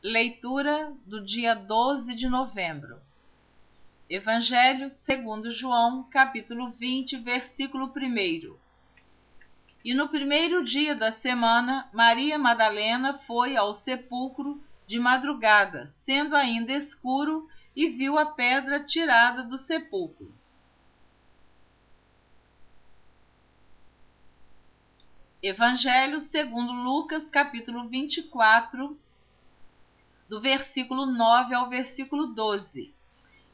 Leitura do dia 12 de novembro. Evangelho segundo João, capítulo 20, versículo 1. E no primeiro dia da semana, Maria Madalena foi ao sepulcro de madrugada, sendo ainda escuro, e viu a pedra tirada do sepulcro. Evangelho segundo Lucas, capítulo 24, do versículo 9 ao versículo 12.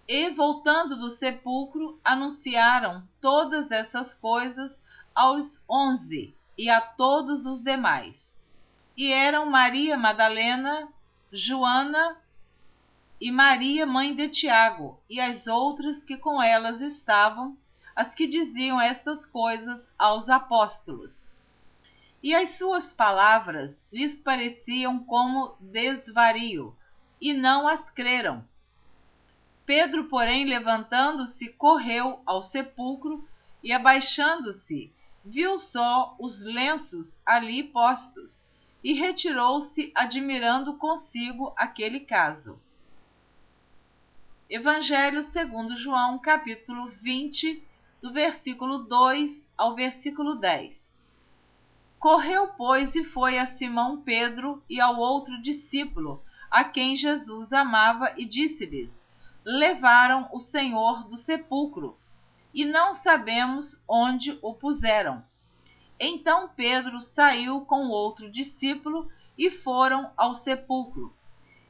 E, voltando do sepulcro, anunciaram todas essas coisas aos 11 e a todos os demais. E eram Maria Madalena, Joana e Maria, mãe de Tiago, e as outras que com elas estavam, as que diziam estas coisas aos apóstolos. E as suas palavras lhes pareciam como desvario, e não as creram. Pedro, porém, levantando-se, correu ao sepulcro e, abaixando-se, viu só os lenços ali postos, e retirou-se, admirando consigo aquele caso. Evangelho segundo João, capítulo 20, do versículo 2 ao versículo 10. Correu, pois, e foi a Simão Pedro e ao outro discípulo, a quem Jesus amava, e disse-lhes: levaram o Senhor do sepulcro, e não sabemos onde o puseram. Então Pedro saiu com o outro discípulo e foram ao sepulcro.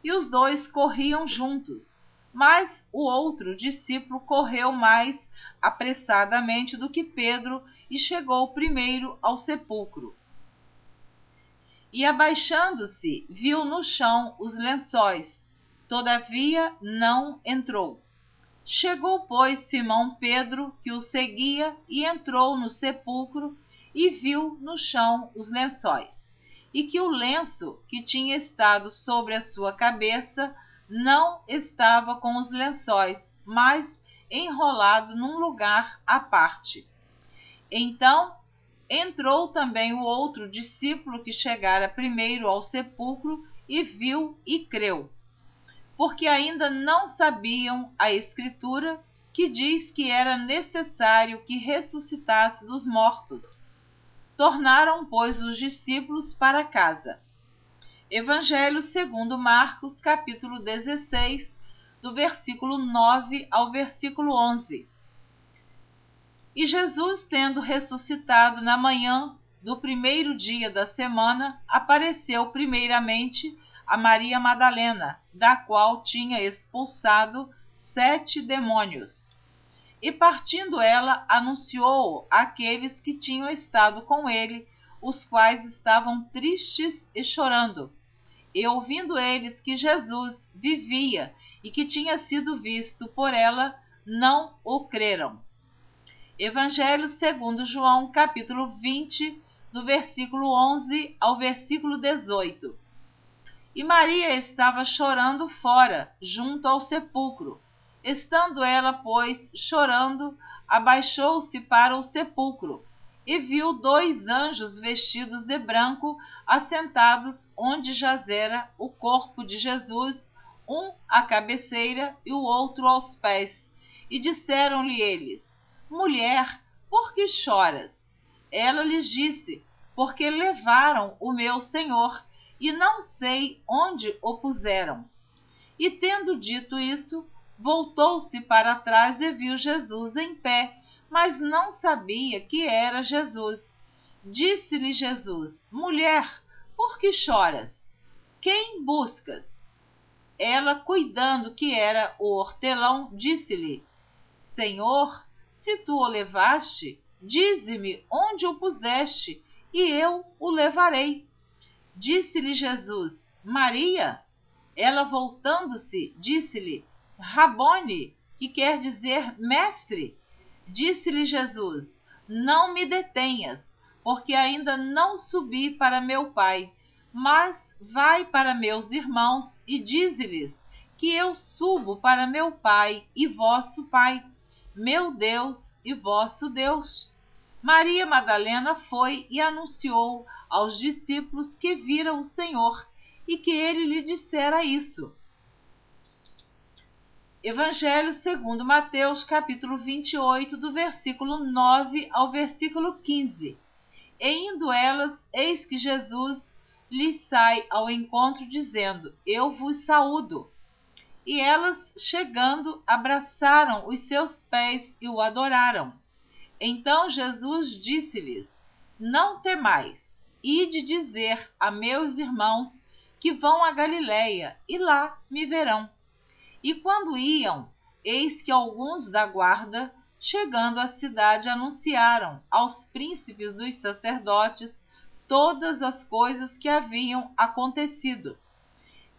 E os dois corriam juntos, mas o outro discípulo correu mais apressadamente do que Pedro e chegou primeiro ao sepulcro. E, abaixando-se, viu no chão os lençóis, todavia não entrou. Chegou, pois, Simão Pedro, que o seguia, e entrou no sepulcro, e viu no chão os lençóis, e que o lenço que tinha estado sobre a sua cabeça não estava com os lençóis, mas enrolado num lugar à parte. Então entrou também o outro discípulo que chegara primeiro ao sepulcro, e viu e creu, porque ainda não sabiam a Escritura, que diz que era necessário que ressuscitasse dos mortos. Tornaram, pois, os discípulos para casa. Evangelho segundo Marcos, capítulo 16, do versículo 9 ao versículo 11. E Jesus, tendo ressuscitado na manhã do primeiro dia da semana, apareceu primeiramente a Maria Madalena, da qual tinha expulsado 7 demônios. E, partindo ela, anunciou àqueles que tinham estado com ele, os quais estavam tristes e chorando. E, ouvindo eles que Jesus vivia e que tinha sido visto por ela, não o creram. Evangelho segundo João, capítulo 20, do versículo 11 ao versículo 18. E Maria estava chorando fora, junto ao sepulcro. Estando ela, pois, chorando, abaixou-se para o sepulcro, e viu 2 anjos vestidos de branco, assentados onde jazera o corpo de Jesus, um à cabeceira e o outro aos pés. E disseram-lhe eles: mulher, por que choras? Ela lhes disse: porque levaram o meu Senhor, e não sei onde o puseram. E, tendo dito isso, voltou-se para trás e viu Jesus em pé, mas não sabia que era Jesus. Disse-lhe Jesus: mulher, por que choras? Quem buscas? Ela, cuidando que era o hortelão, disse-lhe: Senhor, se tu o levaste, dize-me onde o puseste, e eu o levarei. Disse-lhe Jesus: Maria. Ela, voltando-se, disse-lhe: Rabone, que quer dizer mestre. Disse-lhe Jesus: não me detenhas, porque ainda não subi para meu Pai, mas vai para meus irmãos e dize-lhes que eu subo para meu Pai e vosso Pai, meu Deus e vosso Deus. Maria Madalena foi e anunciou aos discípulos que vira o Senhor, e que ele lhe dissera isso. Evangelho segundo Mateus, capítulo 28, do versículo 9 ao versículo 15. E indo elas, eis que Jesus lhes sai ao encontro, dizendo: Eu vos saúdo. E elas, chegando, abraçaram os seus pés e o adoraram. Então Jesus disse-lhes: Não temais, ide dizer a meus irmãos que vão a Galiléia, e lá me verão. E quando iam, eis que alguns da guarda, chegando à cidade, anunciaram aos príncipes dos sacerdotes todas as coisas que haviam acontecido.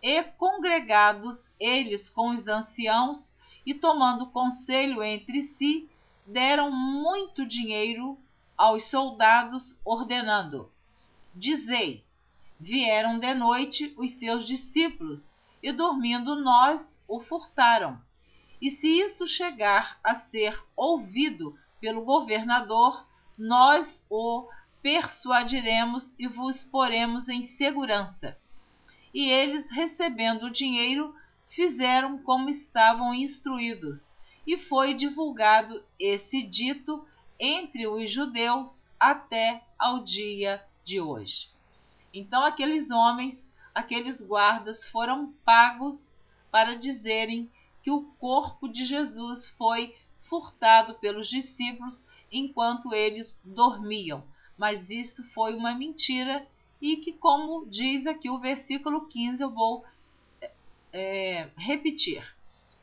E congregados eles com os anciãos, e tomando conselho entre si, deram muito dinheiro aos soldados, ordenando: Dizei, vieram de noite os seus discípulos, e dormindo nós o furtaram. E se isso chegar a ser ouvido pelo governador, nós o persuadiremos e vos poremos em segurança. E eles, recebendo o dinheiro, fizeram como estavam instruídos, e foi divulgado esse dito entre os judeus até ao dia de hoje. Então aqueles homens, aqueles guardas, foram pagos para dizerem que o corpo de Jesus foi furtado pelos discípulos enquanto eles dormiam. Mas isso foi uma mentira e que, como diz aqui o versículo 15, eu vou repetir.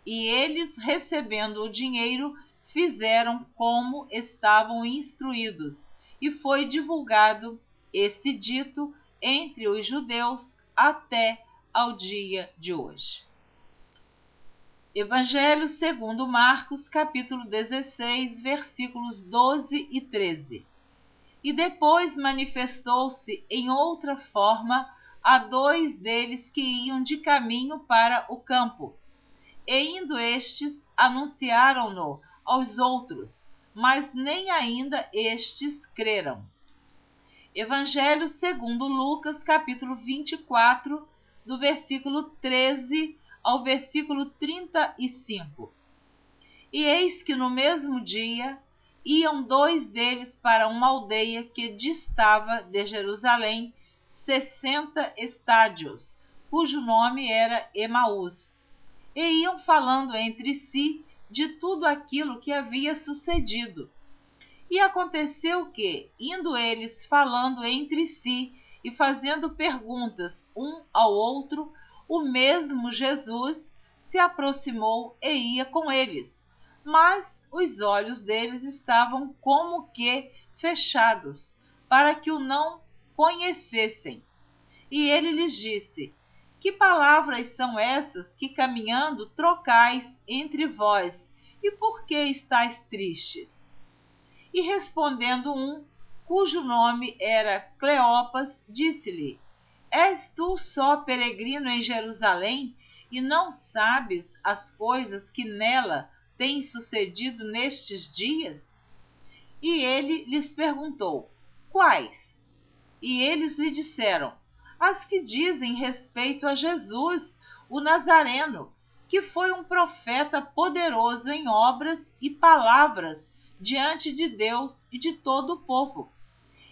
E eles, recebendo o dinheiro, fizeram como estavam instruídos, e foi divulgado esse dito entre os judeus até ao dia de hoje. Evangelho segundo Marcos, capítulo 16, versículos 12 e 13. E depois manifestou-se em outra forma a dois deles que iam de caminho para o campo. E indo estes, anunciaram-no aos outros, mas nem ainda estes creram. Evangelho segundo Lucas, capítulo 24, do versículo 13 ao versículo 35. E eis que no mesmo dia iam dois deles para uma aldeia que distava de Jerusalém 60 estádios, cujo nome era Emaús. E iam falando entre si de tudo aquilo que havia sucedido. E aconteceu que, indo eles falando entre si e fazendo perguntas um ao outro, o mesmo Jesus se aproximou e ia com eles. Mas os olhos deles estavam como que fechados, para que o não conhecessem. E ele lhes disse: Que palavras são essas que caminhando trocais entre vós? E por que estáis tristes? E respondendo um, cujo nome era Cleopas, disse-lhe: És tu só peregrino em Jerusalém, e não sabes as coisas que nela têm sucedido nestes dias? E ele lhes perguntou: Quais? E eles lhe disseram: As que dizem respeito a Jesus, o Nazareno, que foi um profeta poderoso em obras e palavras diante de Deus e de todo o povo.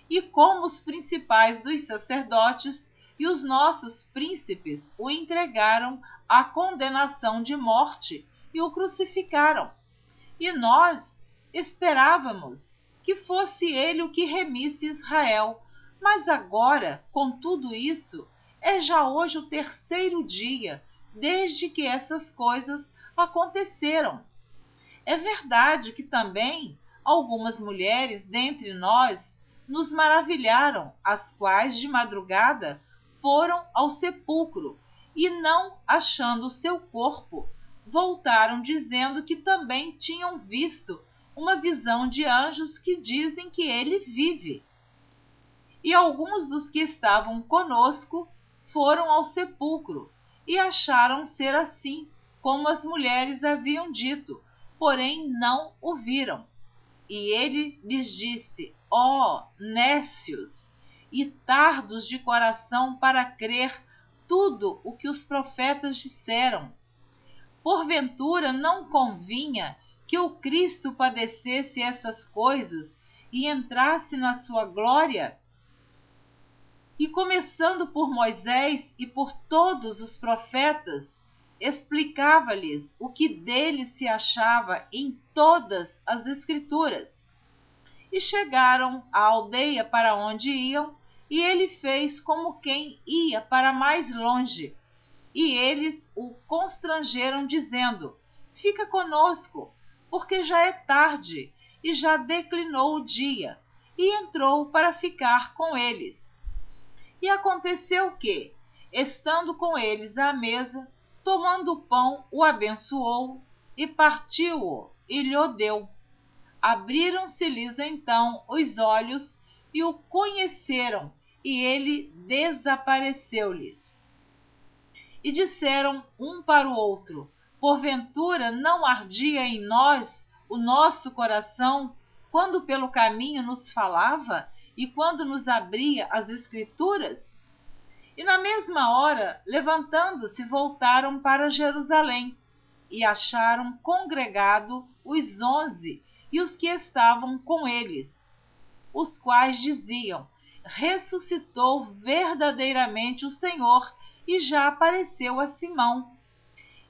E como os principais dos sacerdotes e os nossos príncipes o entregaram à condenação de morte e o crucificaram. E nós esperávamos que fosse ele o que remisse Israel. Mas agora, com tudo isso, é já hoje o terceiro dia desde que essas coisas aconteceram. É verdade que também algumas mulheres dentre nós nos maravilharam, as quais de madrugada foram ao sepulcro e, não achando o seu corpo, voltaram dizendo que também tinham visto uma visão de anjos que dizem que ele vive. E alguns dos que estavam conosco foram ao sepulcro e acharam ser assim como as mulheres haviam dito, porém não o viram. E ele lhes disse: Ó nécios e tardos de coração para crer tudo o que os profetas disseram. Porventura não convinha que o Cristo padecesse essas coisas e entrasse na sua glória? E começando por Moisés e por todos os profetas, explicava-lhes o que dele se achava em todas as Escrituras. E chegaram à aldeia para onde iam, e ele fez como quem ia para mais longe. E eles o constrangeram, dizendo: Fica conosco, porque já é tarde, e já declinou o dia. E entrou para ficar com eles. E aconteceu que, estando com eles à mesa, tomando o pão, o abençoou, e partiu-o, e lhe deu. Abriram-se-lhes então os olhos, e o conheceram, e ele desapareceu-lhes. E disseram um para o outro: Porventura não ardia em nós o nosso coração, quando pelo caminho nos falava, e quando nos abria as Escrituras? E na mesma hora, levantando-se, voltaram para Jerusalém, e acharam congregado os 11 e os que estavam com eles, os quais diziam: Ressuscitou verdadeiramente o Senhor, e já apareceu a Simão.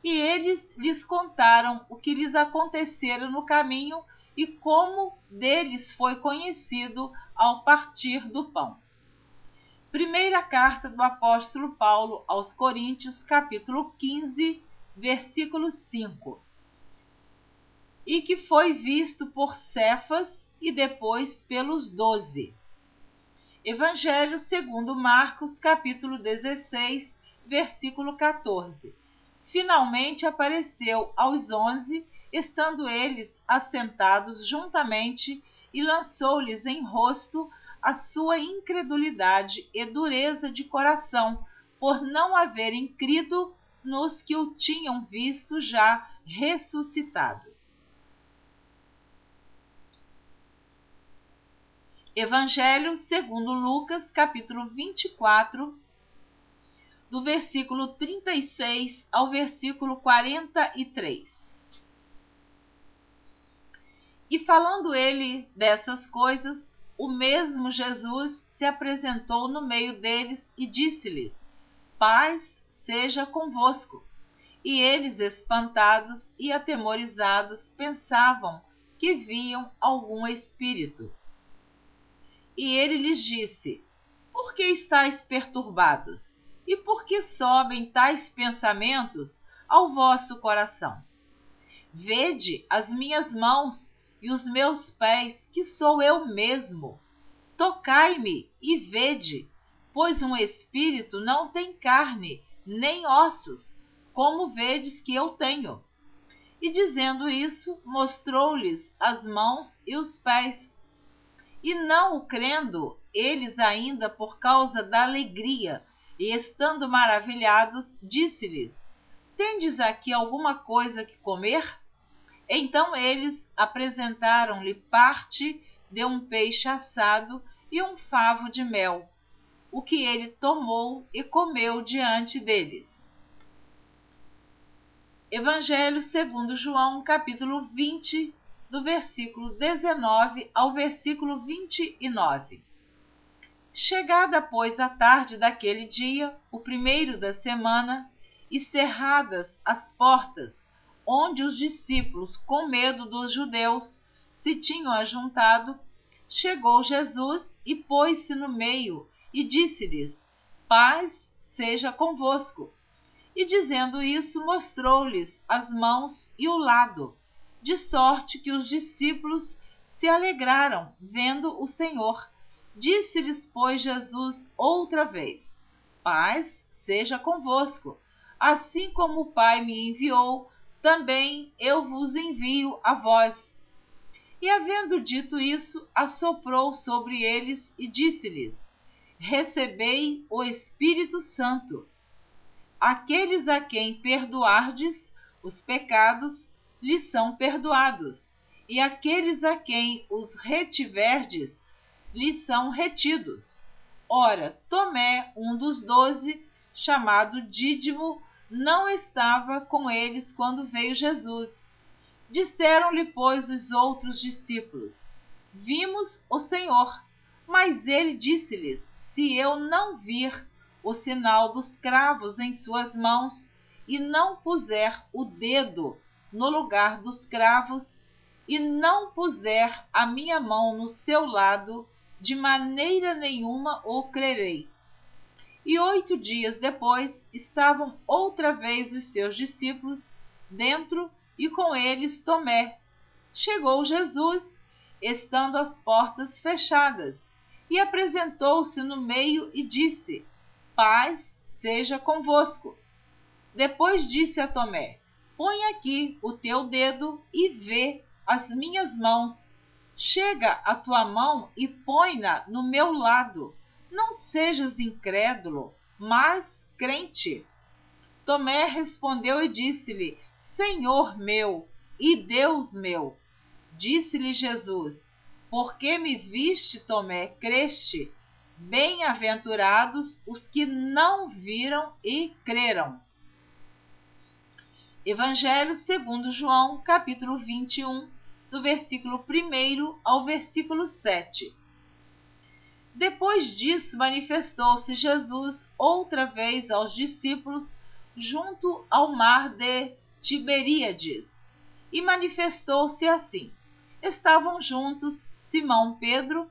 E eles lhes contaram o que lhes acontecera no caminho e como deles foi conhecido ao partir do pão. Primeira carta do apóstolo Paulo aos Coríntios, capítulo 15, versículo 5. E que foi visto por Cefas e depois pelos 12. Evangelho segundo Marcos, capítulo 16, versículo 14. Finalmente apareceu aos 11, estando eles assentados juntamente, e lançou-lhes em rosto a sua incredulidade e dureza de coração, por não haverem crido nos que o tinham visto já ressuscitado. Evangelho segundo Lucas, capítulo 24, do versículo 36 ao versículo 43. E falando ele dessas coisas, o mesmo Jesus se apresentou no meio deles e disse-lhes: Paz seja convosco. E eles, espantados e atemorizados, pensavam que viam algum espírito. E ele lhes disse: Por que estáis perturbados? E por que sobem tais pensamentos ao vosso coração? Vede as minhas mãos e os meus pés, que sou eu mesmo. Tocai-me e vede, pois um espírito não tem carne, nem ossos, como vedes que eu tenho. E dizendo isso, mostrou-lhes as mãos e os pés. E não o crendo, eles ainda por causa da alegria, e estando maravilhados, disse-lhes: Tendes aqui alguma coisa que comer? Então eles apresentaram-lhe parte de um peixe assado e um favo de mel, o que ele tomou e comeu diante deles. Evangelho segundo João, capítulo 20, do versículo 19 ao versículo 29. Chegada, pois, a tarde daquele dia, o primeiro da semana, e cerradas as portas, onde os discípulos, com medo dos judeus, se tinham ajuntado, chegou Jesus e pôs-se no meio e disse-lhes: Paz seja convosco. E dizendo isso, mostrou-lhes as mãos e o lado, de sorte que os discípulos se alegraram, vendo o Senhor. Disse-lhes, pois, Jesus outra vez: Paz seja convosco. Assim como o Pai me enviou, também eu vos envio a vós. E havendo dito isso, assoprou sobre eles e disse-lhes: Recebei o Espírito Santo. Aqueles a quem perdoardes os pecados, lhes são perdoados, e aqueles a quem os retiverdes, lhes são retidos. Ora, Tomé, um dos 12, chamado Dídimo, não estava com eles quando veio Jesus. Disseram-lhe, pois, os outros discípulos: Vimos o Senhor. Mas ele disse-lhes: Se eu não vir o sinal dos cravos em suas mãos, e não puser o dedo no lugar dos cravos, e não puser a minha mão no seu lado, de maneira nenhuma o crerei. E 8 dias depois estavam outra vez os seus discípulos dentro, e com eles Tomé. Chegou Jesus, estando as portas fechadas, e apresentou-se no meio e disse: Paz seja convosco. Depois disse a Tomé: Põe aqui o teu dedo e vê as minhas mãos. Chega a tua mão e põe-na no meu lado. Não sejas incrédulo, mas crente. Tomé respondeu e disse-lhe: Senhor meu e Deus meu. Disse-lhe Jesus: Porque me viste, Tomé, creste? Bem-aventurados os que não viram e creram. Evangelho segundo João, capítulo 21, do versículo 1 ao versículo 7. Depois disso, manifestou-se Jesus outra vez aos discípulos junto ao mar de Tiberíades, e manifestou-se assim. Estavam juntos Simão Pedro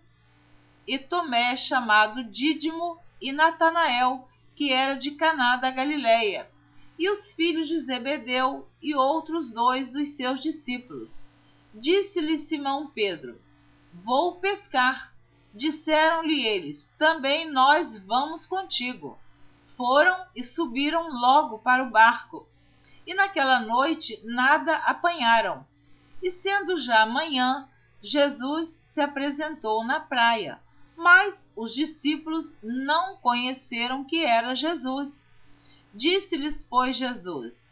e Tomé, chamado Dídimo, e Natanael, que era de Caná da Galileia, e os filhos de Zebedeu e outros 2 dos seus discípulos. Disse-lhe Simão Pedro: Vou pescar. Disseram-lhe eles: Também nós vamos contigo. Foram e subiram logo para o barco, e naquela noite nada apanharam. E sendo já manhã, Jesus se apresentou na praia, mas os discípulos não conheceram que era Jesus. Disse-lhes, pois, Jesus: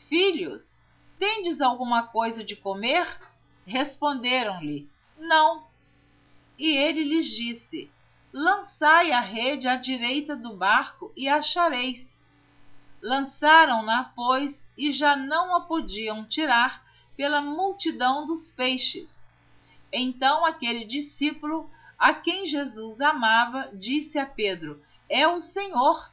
Filhos, tendes alguma coisa de comer? Responderam-lhe: Não. E ele lhes disse: Lançai a rede à direita do barco e achareis. Lançaram-na, pois, e já não a podiam tirar pela multidão dos peixes. Então aquele discípulo, a quem Jesus amava, disse a Pedro: É o Senhor.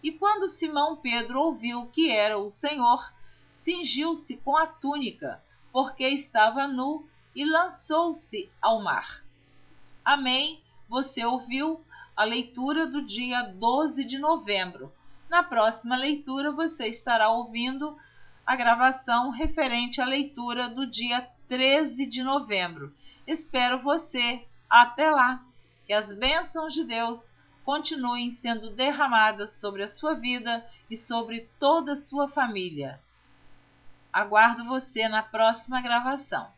E quando Simão Pedro ouviu que era o Senhor, cingiu-se com a túnica, porque estava nu, e lançou-se ao mar. Amém. Você ouviu a leitura do dia 12 de novembro. Na próxima leitura você estará ouvindo a gravação referente à leitura do dia 13 de novembro. Espero você. Até lá. Que as bênçãos de Deus continuem sendo derramadas sobre a sua vida e sobre toda a sua família. Aguardo você na próxima gravação.